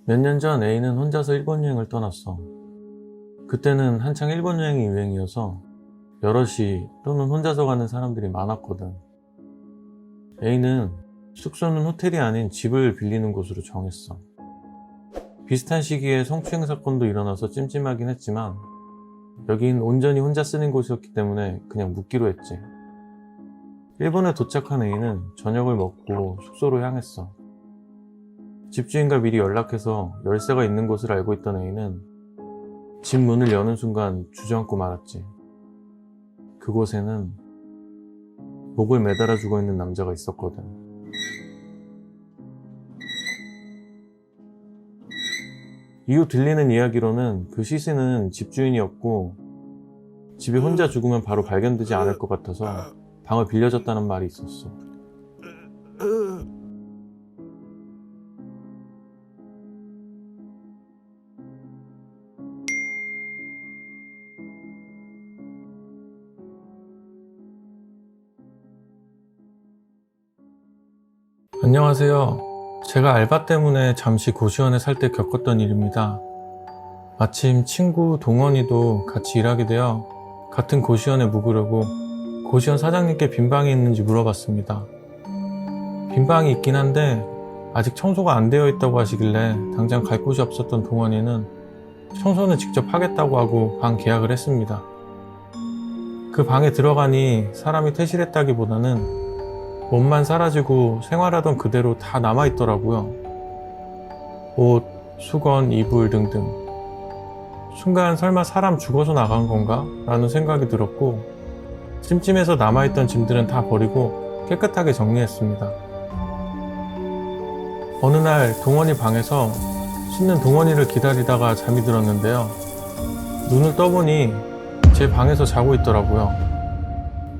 몇 년 전 A는 혼자서 일본 여행을 떠났어. 그때는 한창 일본 여행이 유행이어서 여럿이 또는 혼자서 가는 사람들이 많았거든. A는 숙소는 호텔이 아닌 집을 빌리는 곳으로 정했어. 비슷한 시기에 성추행 사건도 일어나서 찜찜하긴 했지만 여긴 온전히 혼자 쓰는 곳이었기 때문에 그냥 묵기로 했지. 일본에 도착한 A는 저녁을 먹고 숙소로 향했어. 집주인과 미리 연락해서 열쇠가 있는 곳을 알고 있던 A는 집 문을 여는 순간 주저앉고 말았지. 그곳에는 목을 매달아 죽어 있는 남자가 있었거든. 이후 들리는 이야기로는 그 시신은 집주인이었고 집에 혼자 죽으면 바로 발견되지 않을 것 같아서 방을 빌려줬다는 말이 있었어. 안녕하세요. 제가 알바 때문에 잠시 고시원에 살 때 겪었던 일입니다. 마침 친구 동원이도 같이 일하게 되어 같은 고시원에 묵으려고 고시원 사장님께 빈방이 있는지 물어봤습니다. 빈방이 있긴 한데 아직 청소가 안 되어 있다고 하시길래 당장 갈 곳이 없었던 동원이는 청소는 직접 하겠다고 하고 방 계약을 했습니다. 그 방에 들어가니 사람이 퇴실했다기보다는 몸만 사라지고 생활하던 그대로 다 남아있더라고요. 옷, 수건, 이불 등등. 순간 설마 사람 죽어서 나간 건가? 라는 생각이 들었고 찜찜해서 남아있던 짐들은 다 버리고 깨끗하게 정리했습니다. 어느 날 동원이 방에서 씻는 동원이를 기다리다가 잠이 들었는데요. 눈을 떠보니 제 방에서 자고 있더라고요.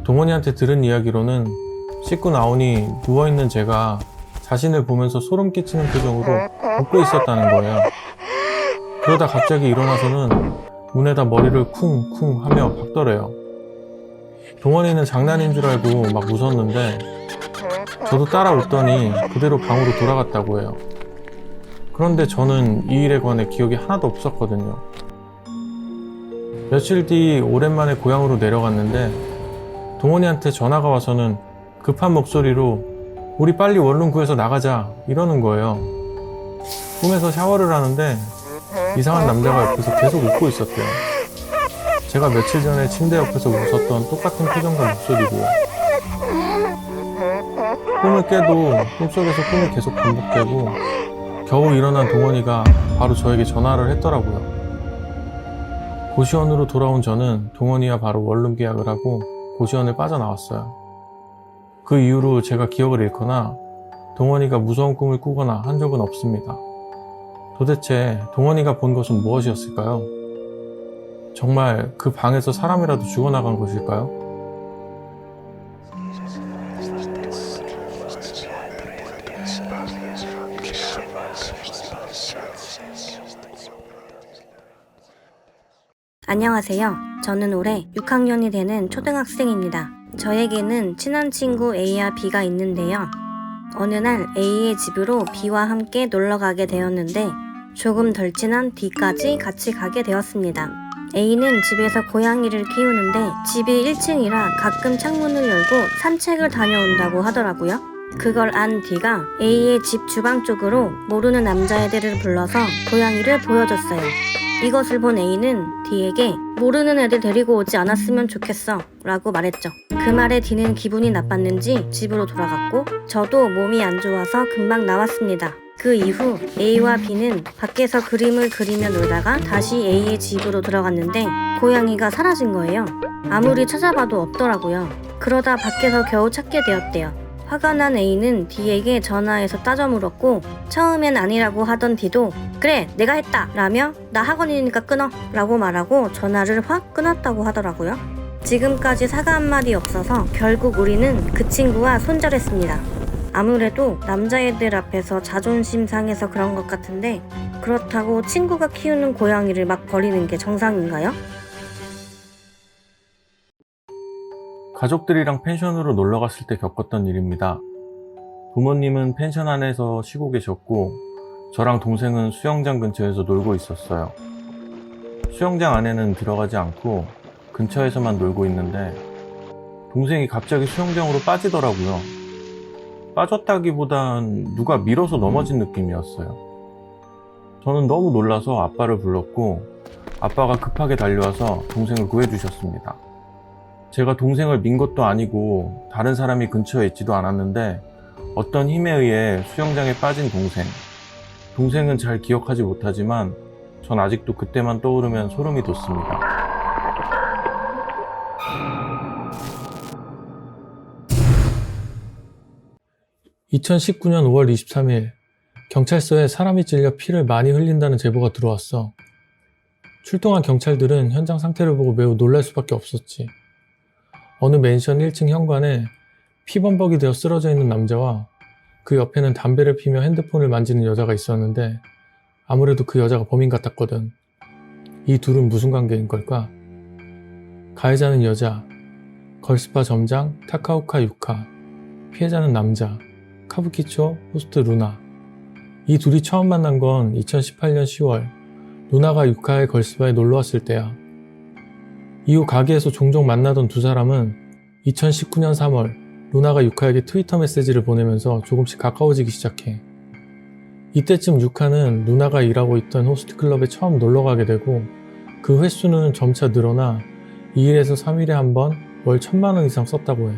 동원이한테 들은 이야기로는 씻고 나오니 누워있는 제가 자신을 보면서 소름 끼치는 표정으로 웃고 있었다는 거예요. 그러다 갑자기 일어나서는 문에다 머리를 쿵쿵 하며 박더래요. 동원이는 장난인 줄 알고 막 웃었는데 저도 따라 웃더니 그대로 방으로 돌아갔다고 해요. 그런데 저는 이 일에 관해 기억이 하나도 없었거든요. 며칠 뒤 오랜만에 고향으로 내려갔는데 동원이한테 전화가 와서는 급한 목소리로 우리 빨리 원룸 구해서 나가자 이러는 거예요. 꿈에서 샤워를 하는데 이상한 남자가 옆에서 계속 웃고 있었대요. 제가 며칠 전에 침대 옆에서 웃었던 똑같은 표정과 목소리고요. 꿈을 깨도 꿈속에서 꿈이 계속 반복되고 겨우 일어난 동원이가 바로 저에게 전화를 했더라고요. 고시원으로 돌아온 저는 동원이와 바로 원룸 계약을 하고 고시원을 빠져나왔어요. 그 이후로 제가 기억을 잃거나 동원이가 무서운 꿈을 꾸거나 한 적은 없습니다. 도대체 동원이가 본 것은 무엇이었을까요? 정말 그 방에서 사람이라도 죽어나간 것일까요? 안녕하세요. 저는 올해 6학년이 되는 초등학생입니다. 저에게는 친한 친구 A와 B가 있는데요. 어느 날 A의 집으로 B와 함께 놀러 가게 되었는데 조금 덜 친한 D까지 같이 가게 되었습니다. A는 집에서 고양이를 키우는데 집이 1층이라 가끔 창문을 열고 산책을 다녀온다고 하더라고요. 그걸 안 D가 A의 집 주방 쪽으로 모르는 남자애들을 불러서 고양이를 보여줬어요. 이것을 본 A는 D에게 모르는 애들 데리고 오지 않았으면 좋겠어 라고 말했죠. 그 말에 D는 기분이 나빴는지 집으로 돌아갔고 저도 몸이 안 좋아서 금방 나왔습니다. 그 이후 A와 B는 밖에서 그림을 그리며 놀다가 다시 A의 집으로 들어갔는데 고양이가 사라진 거예요. 아무리 찾아봐도 없더라고요. 그러다 밖에서 겨우 찾게 되었대요. 화가 난 A는 D에게 전화해서 따져 물었고 처음엔 아니라고 하던 D도 그래 내가 했다 라며 나 학원이니까 끊어 라고 말하고 전화를 확 끊었다고 하더라고요. 지금까지 사과 한마디 없어서 결국 우리는 그 친구와 손절했습니다. 아무래도 남자애들 앞에서 자존심 상해서 그런 것 같은데 그렇다고 친구가 키우는 고양이를 막 버리는 게 정상인가요? 가족들이랑 펜션으로 놀러 갔을 때 겪었던 일입니다. 부모님은 펜션 안에서 쉬고 계셨고 저랑 동생은 수영장 근처에서 놀고 있었어요. 수영장 안에는 들어가지 않고 근처에서만 놀고 있는데 동생이 갑자기 수영장으로 빠지더라고요. 빠졌다기보단 누가 밀어서 넘어진 느낌이었어요. 저는 너무 놀라서 아빠를 불렀고 아빠가 급하게 달려와서 동생을 구해주셨습니다. 제가 동생을 민 것도 아니고 다른 사람이 근처에 있지도 않았는데 어떤 힘에 의해 수영장에 빠진 동생은 잘 기억하지 못하지만 전 아직도 그때만 떠오르면 소름이 돋습니다. (2019년 5월 23일) 경찰서에 사람이 찔려 피를 많이 흘린다는 제보가 들어왔어. 출동한 경찰들은 현장 상태를 보고 매우 놀랄 수밖에 없었지. 어느 맨션 1층 현관에 피범벅이 되어 쓰러져 있는 남자와 그 옆에는 담배를 피며 핸드폰을 만지는 여자가 있었는데 아무래도 그 여자가 범인 같았거든. 이 둘은 무슨 관계인 걸까? 가해자는 여자, 걸스파 점장 타카오카 유카, 피해자는 남자, 카부키초 호스트 루나. 이 둘이 처음 만난 건 2018년 10월 루나가 유카의 걸스바에 놀러왔을 때야. 이후 가게에서 종종 만나던 두 사람은 2019년 3월 루나가 유카에게 트위터 메시지를 보내면서 조금씩 가까워지기 시작해. 이때쯤 유카는 루나가 일하고 있던 호스트클럽에 처음 놀러가게 되고 그 횟수는 점차 늘어나 2일에서 3일에 한 번 월 1,000만 원 이상 썼다고 해.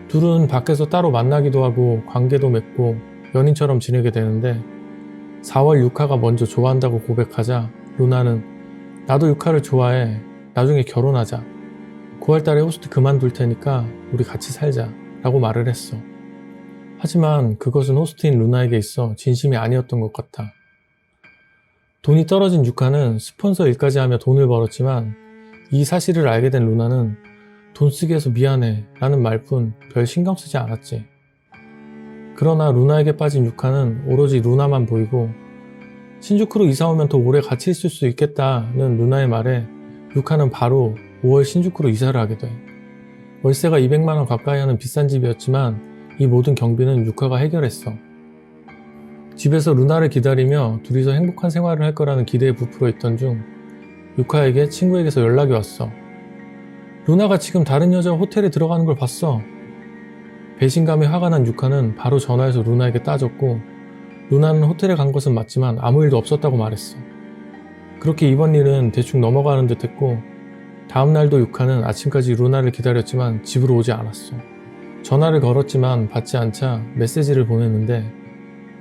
둘은 밖에서 따로 만나기도 하고 관계도 맺고 연인처럼 지내게 되는데 4월 유카가 먼저 좋아한다고 고백하자 루나는 나도 유카를 좋아해. 나중에 결혼하자. 9월달에 호스트 그만둘 테니까 우리 같이 살자 라고 말을 했어. 하지만 그것은 호스트인 루나에게 있어 진심이 아니었던 것 같아. 돈이 떨어진 유카는 스폰서 일까지 하며 돈을 벌었지만 이 사실을 알게 된 루나는 돈 쓰게 해서 미안해 라는 말뿐 별 신경 쓰지 않았지. 그러나 루나에게 빠진 유카는 오로지 루나만 보이고 신주쿠로 이사 오면 더 오래 같이 있을 수 있겠다는 루나의 말에 유카는 바로 5월 신주쿠로 이사를 하게 돼. 월세가 200만원 가까이 하는 비싼 집이었지만 이 모든 경비는 유카가 해결했어. 집에서 루나를 기다리며 둘이서 행복한 생활을 할 거라는 기대에 부풀어 있던 중 유카에게 친구에게서 연락이 왔어. 루나가 지금 다른 여자와 호텔에 들어가는 걸 봤어. 배신감에 화가 난 유카는 바로 전화해서 루나에게 따졌고 루나는 호텔에 간 것은 맞지만 아무 일도 없었다고 말했어. 그렇게 이번 일은 대충 넘어가는 듯 했고 다음날도 유카는 아침까지 루나를 기다렸지만 집으로 오지 않았어. 전화를 걸었지만 받지 않자 메시지를 보냈는데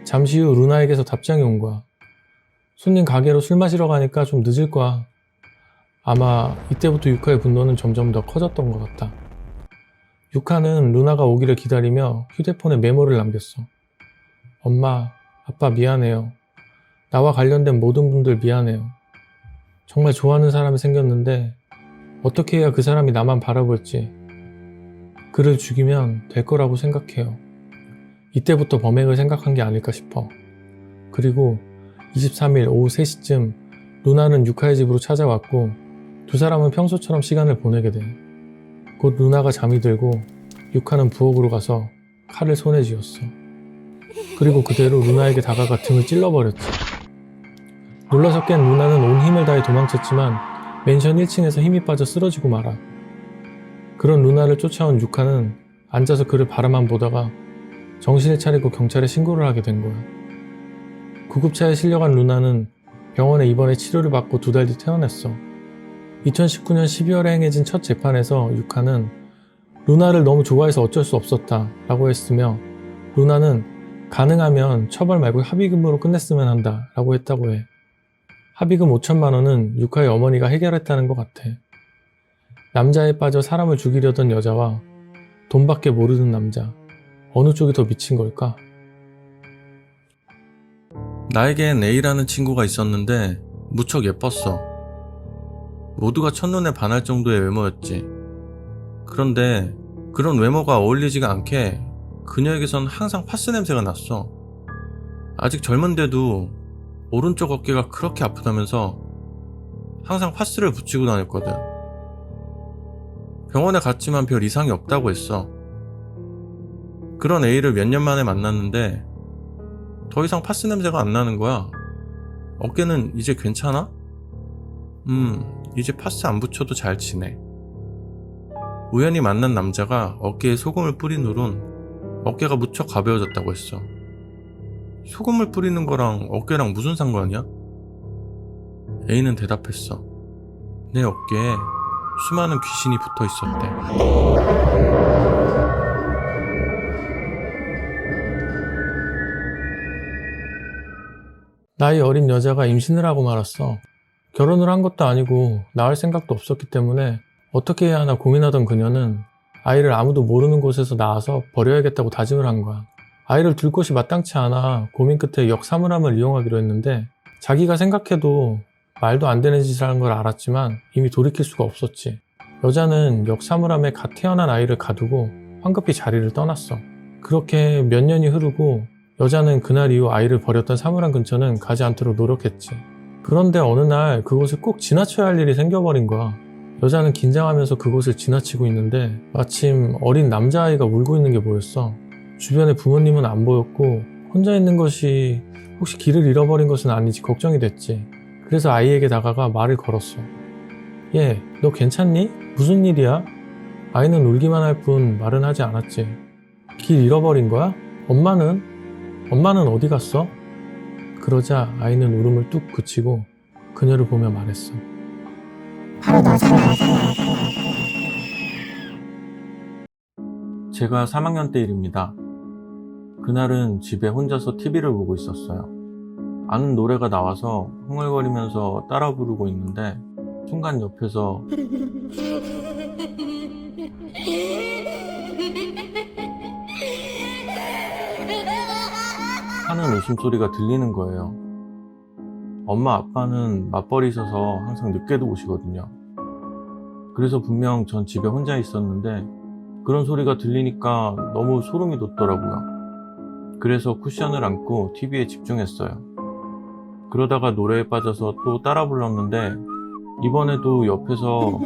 잠시 후 루나에게서 답장이 온 거야. 손님 가게로 술 마시러 가니까 좀 늦을 거야. 아마 이때부터 유카의 분노는 점점 더 커졌던 것 같다. 유카는 루나가 오기를 기다리며 휴대폰에 메모를 남겼어. 엄마, 아빠 미안해요. 나와 관련된 모든 분들 미안해요. 정말 좋아하는 사람이 생겼는데 어떻게 해야 그 사람이 나만 바라볼지. 그를 죽이면 될 거라고 생각해요. 이때부터 범행을 생각한 게 아닐까 싶어. 그리고 23일 오후 3시쯤 루나는 유카의 집으로 찾아왔고 두 사람은 평소처럼 시간을 보내게 돼. 곧 루나가 잠이 들고 유카는 부엌으로 가서 칼을 손에 쥐었어. 그리고 그대로 루나에게 다가가 등을 찔러버렸지. 놀라서 깬 루나는 온 힘을 다해 도망쳤지만 맨션 1층에서 힘이 빠져 쓰러지고 말아. 그런 루나를 쫓아온 유카는 앉아서 그를 바라만 보다가 정신을 차리고 경찰에 신고를 하게 된 거야. 구급차에 실려간 루나는 병원에 입원해 치료를 받고 2달 뒤 퇴원했어. 2019년 12월에 행해진 첫 재판에서 유카는 루나를 너무 좋아해서 어쩔 수 없었다 라고 했으며 루나는 가능하면 처벌 말고 합의금으로 끝냈으면 한다 라고 했다고 해. 합의금 5천만 원은 유카의 어머니가 해결했다는 것 같아. 남자에 빠져 사람을 죽이려던 여자와 돈밖에 모르는 남자. 어느 쪽이 더 미친 걸까? 나에겐 A라는 친구가 있었는데 무척 예뻤어. 모두가 첫눈에 반할 정도의 외모였지. 그런데 그런 외모가 어울리지가 않게 그녀에게선 항상 파스 냄새가 났어. 아직 젊은데도 오른쪽 어깨가 그렇게 아프다면서 항상 파스를 붙이고 다녔거든. 병원에 갔지만 별 이상이 없다고 했어. 그런 A를 몇 년 만에 만났는데 더 이상 파스 냄새가 안 나는 거야. 어깨는 이제 괜찮아? 이제 파스 안 붙여도 잘 지내. 우연히 만난 남자가 어깨에 소금을 뿌린 후론 어깨가 무척 가벼워졌다고 했어. 소금을 뿌리는 거랑 어깨랑 무슨 상관이야? A는 대답했어. 내 어깨에 수많은 귀신이 붙어 있었대. 나이 어린 여자가 임신을 하고 말았어. 결혼을 한 것도 아니고 낳을 생각도 없었기 때문에 어떻게 해야 하나 고민하던 그녀는 아이를 아무도 모르는 곳에서 낳아서 버려야겠다고 다짐을 한 거야. 아이를 둘 곳이 마땅치 않아 고민 끝에 역사물함을 이용하기로 했는데 자기가 생각해도 말도 안 되는 짓을 하는 걸 알았지만 이미 돌이킬 수가 없었지. 여자는 역사물함에 갓 태어난 아이를 가두고 황급히 자리를 떠났어. 그렇게 몇 년이 흐르고 여자는 그날 이후 아이를 버렸던 사물함 근처는 가지 않도록 노력했지. 그런데 어느 날 그곳을 꼭 지나쳐야 할 일이 생겨버린 거야. 여자는 긴장하면서 그곳을 지나치고 있는데 마침 어린 남자아이가 울고 있는 게 보였어. 주변에 부모님은 안 보였고 혼자 있는 것이 혹시 길을 잃어버린 것은 아닌지 걱정이 됐지. 그래서 아이에게 다가가 말을 걸었어. 얘, 너 괜찮니? 무슨 일이야? 아이는 울기만 할 뿐 말은 하지 않았지. 길 잃어버린 거야? 엄마는 어디 갔어? 그러자 아이는 울음을 뚝 그치고 그녀를 보며 말했어. 바로 너잖아. 제가 3학년 때 일입니다. 그날은 집에 혼자서 TV를 보고 있었어요. 아는 노래가 나와서 흥얼거리면서 따라 부르고 있는데 순간 옆에서 하는 웃음소리가 들리는 거예요. 엄마 아빠는 맞벌이셔서 항상 늦게도 오시거든요. 그래서 분명 전 집에 혼자 있었는데 그런 소리가 들리니까 너무 소름이 돋더라고요. 그래서 쿠션을 안고 TV에 집중했어요. 그러다가 노래에 빠져서 또 따라 불렀는데 이번에도 옆에서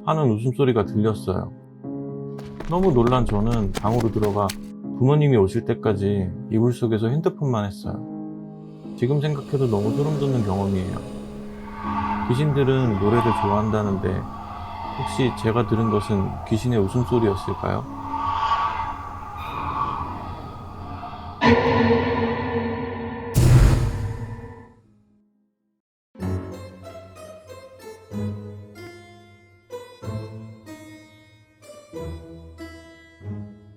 하는 웃음소리가 들렸어요. 너무 놀란 저는 방으로 들어가 부모님이 오실 때까지 이불 속에서 핸드폰만 했어요. 지금 생각해도 너무 소름 돋는 경험이에요. 귀신들은 노래를 좋아한다는데 혹시 제가 들은 것은 귀신의 웃음소리였을까요?